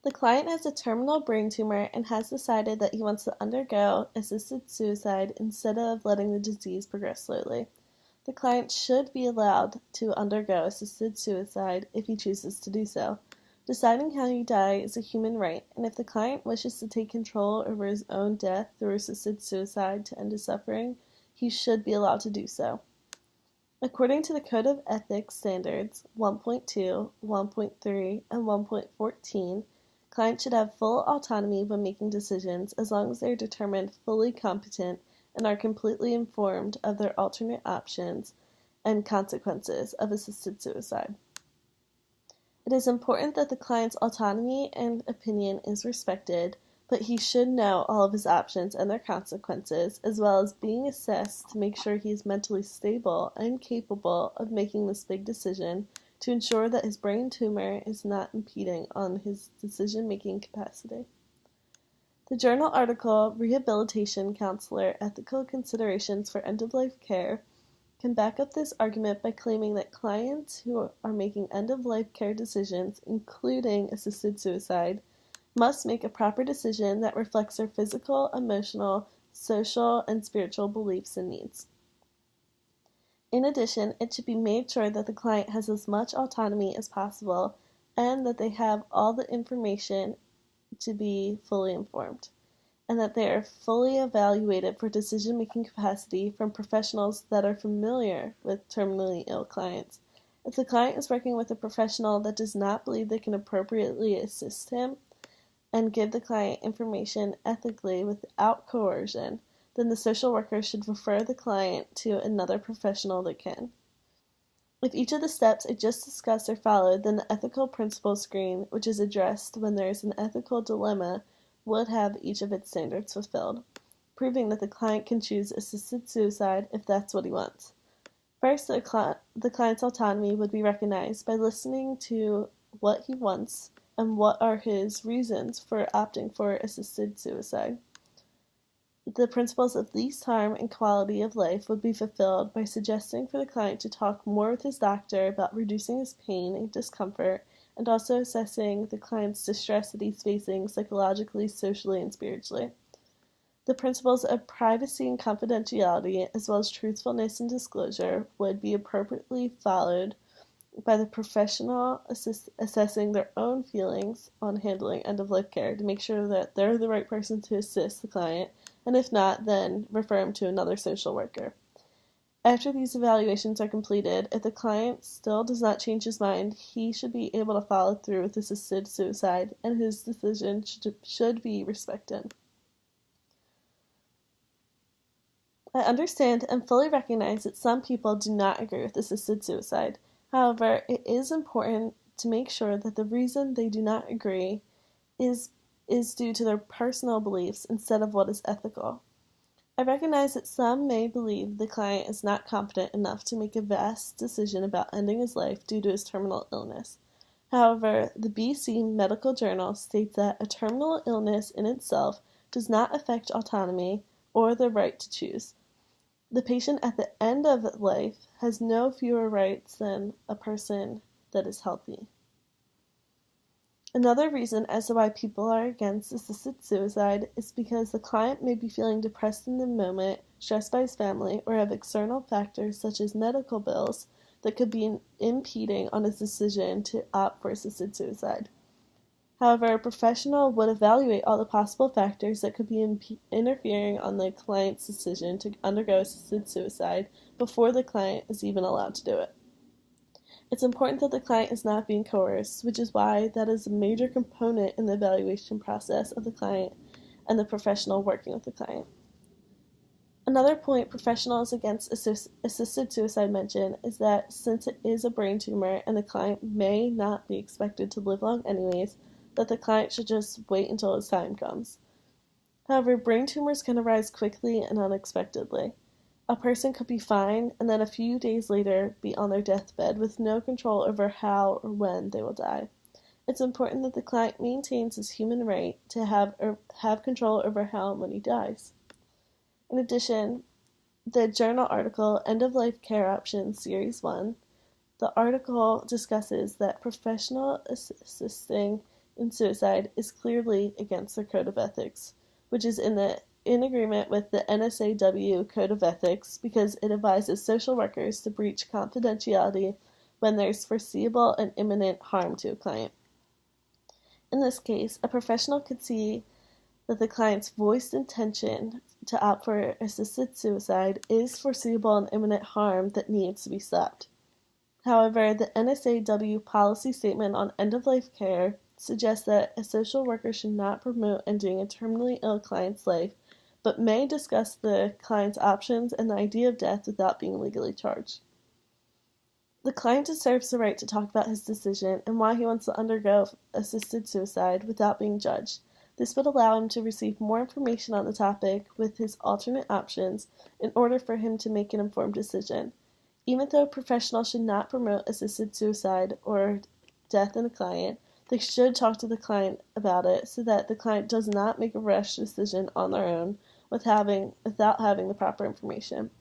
The client has a terminal brain tumor and has decided that he wants to undergo assisted suicide instead of letting the disease progress slowly. The client should be allowed to undergo assisted suicide if he chooses to do so. Deciding how you die is a human right, and if the client wishes to take control over his own death through assisted suicide to end his suffering, he should be allowed to do so. According to the Code of Ethics Standards 1.2, 1.3, and 1.14, clients should have full autonomy when making decisions as long as they are determined fully competent and are completely informed of their alternate options and consequences of assisted suicide. It is important that the client's autonomy and opinion is respected, but he should know all of his options and their consequences, as well as being assessed to make sure he is mentally stable and capable of making this big decision to ensure that his brain tumor is not impeding on his decision-making capacity. The journal article, Rehabilitation Counselor, Ethical Considerations for End-of-Life Care, can back up this argument by claiming that clients who are making end-of-life care decisions, including assisted suicide, must make a proper decision that reflects their physical, emotional, social, and spiritual beliefs and needs. In addition, it should be made sure that the client has as much autonomy as possible and that they have all the information to be fully informed, and that they are fully evaluated for decision-making capacity from professionals that are familiar with terminally ill clients. If the client is working with a professional that does not believe they can appropriately assist him and give the client information ethically without coercion, then the social worker should refer the client to another professional that can. If each of the steps I just discussed are followed, then the ethical principle screen, which is addressed when there is an ethical dilemma, would have each of its standards fulfilled, proving that the client can choose assisted suicide if that's what he wants. First, the client's autonomy would be recognized by listening to what he wants and what are his reasons for opting for assisted suicide. The principles of least harm and quality of life would be fulfilled by suggesting for the client to talk more with his doctor about reducing his pain and discomfort, and also assessing the client's distress that he's facing psychologically, socially, and spiritually. The principles of privacy and confidentiality, as well as truthfulness and disclosure, would be appropriately followed by the professional assessing their own feelings on handling end-of-life care to make sure that they're the right person to assist the client, and if not, then refer him to another social worker. After these evaluations are completed, if the client still does not change his mind, he should be able to follow through with assisted suicide, and his decision should be respected. I understand and fully recognize that some people do not agree with assisted suicide. However, it is important to make sure that the reason they do not agree is due to their personal beliefs instead of what is ethical. I recognize that some may believe the client is not competent enough to make a vast decision about ending his life due to his terminal illness. However, the BC Medical Journal states that a terminal illness in itself does not affect autonomy or the right to choose. The patient at the end of life has no fewer rights than a person that is healthy. Another reason as to why people are against assisted suicide is because the client may be feeling depressed in the moment, stressed by his family, or have external factors such as medical bills that could be impeding on his decision to opt for assisted suicide. However, a professional would evaluate all the possible factors that could be interfering on the client's decision to undergo assisted suicide before the client is even allowed to do it. It's important that the client is not being coerced, which is why that is a major component in the evaluation process of the client and the professional working with the client. Another point professionals against assisted suicide mention is that since it is a brain tumor and the client may not be expected to live long anyways, that the client should just wait until his time comes. However, brain tumors can arise quickly and unexpectedly. A person could be fine and then a few days later be on their deathbed with no control over how or when they will die. It's important that the client maintains his human right to have control over how and when he dies. In addition, the journal article End-of-Life Care Options Series 1, the article discusses that professional assisting in suicide is clearly against their code of ethics, which is in agreement with the NSAW Code of Ethics because it advises social workers to breach confidentiality when there's foreseeable and imminent harm to a client. In this case, a professional could see that the client's voiced intention to opt for assisted suicide is foreseeable and imminent harm that needs to be stopped. However, the NSAW policy statement on end-of-life care suggests that a social worker should not promote ending a terminally ill client's life, but may discuss the client's options and the idea of death without being legally charged. The client deserves the right to talk about his decision and why he wants to undergo assisted suicide without being judged. This would allow him to receive more information on the topic with his alternate options in order for him to make an informed decision. Even though a professional should not promote assisted suicide or death in a client, they should talk to the client about it so that the client does not make a rash decision on their own without having the proper information.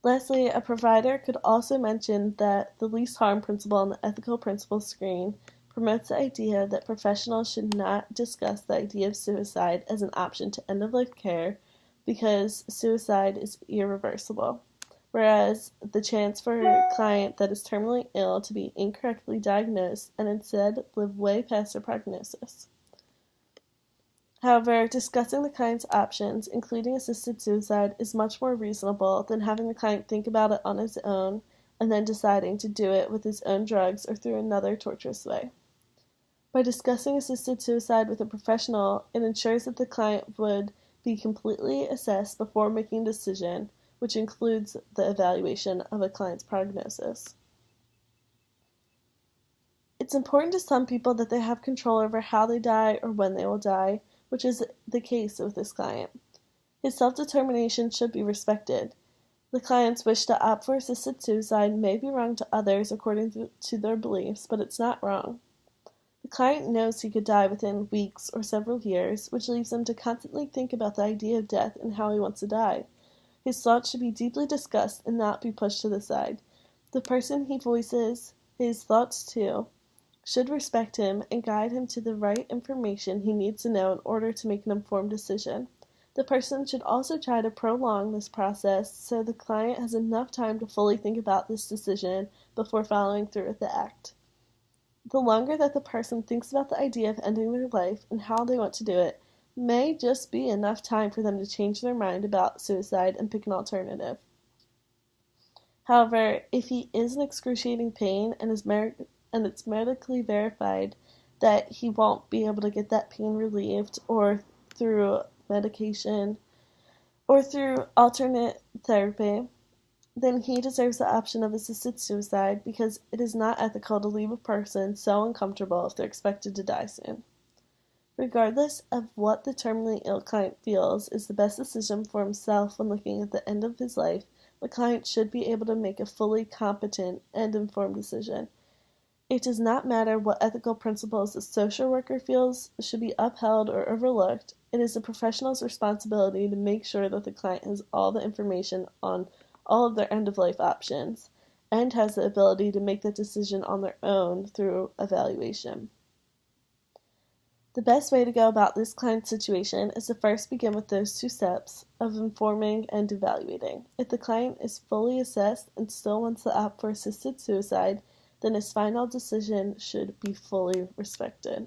Lastly, a provider could also mention that the least harm principle on the ethical principles screen promotes the idea that professionals should not discuss the idea of suicide as an option to end-of-life care because suicide is irreversible, whereas the chance for a client that is terminally ill to be incorrectly diagnosed and instead live way past their prognosis. However, discussing the client's options, including assisted suicide, is much more reasonable than having the client think about it on his own and then deciding to do it with his own drugs or through another torturous way. By discussing assisted suicide with a professional, it ensures that the client would be completely assessed before making a decision, which includes the evaluation of a client's prognosis. It's important to some people that they have control over how they die or when they will die, which is the case with this client. His self-determination should be respected. The client's wish to opt for assisted suicide may be wrong to others according to their beliefs, but it's not wrong. The client knows he could die within weeks or several years, which leaves him to constantly think about the idea of death and how he wants to die. His thoughts should be deeply discussed and not be pushed to the side. The person he voices his thoughts to should respect him and guide him to the right information he needs to know in order to make an informed decision. The person should also try to prolong this process so the client has enough time to fully think about this decision before following through with the act. The longer that the person thinks about the idea of ending their life and how they want to do it may just be enough time for them to change their mind about suicide and pick an alternative. However, if he is in excruciating pain and it's medically verified that he won't be able to get that pain relieved or through medication or through alternate therapy, then he deserves the option of assisted suicide because it is not ethical to leave a person so uncomfortable if they're expected to die soon. Regardless of what the terminally ill client feels is the best decision for himself when looking at the end of his life, the client should be able to make a fully competent and informed decision. It does not matter what ethical principles the social worker feels should be upheld or overlooked. It is the professional's responsibility to make sure that the client has all the information on all of their end-of-life options and has the ability to make that decision on their own through evaluation. The best way to go about this client's situation is to first begin with those two steps of informing and evaluating. If the client is fully assessed and still wants to opt for assisted suicide, then his final decision should be fully respected.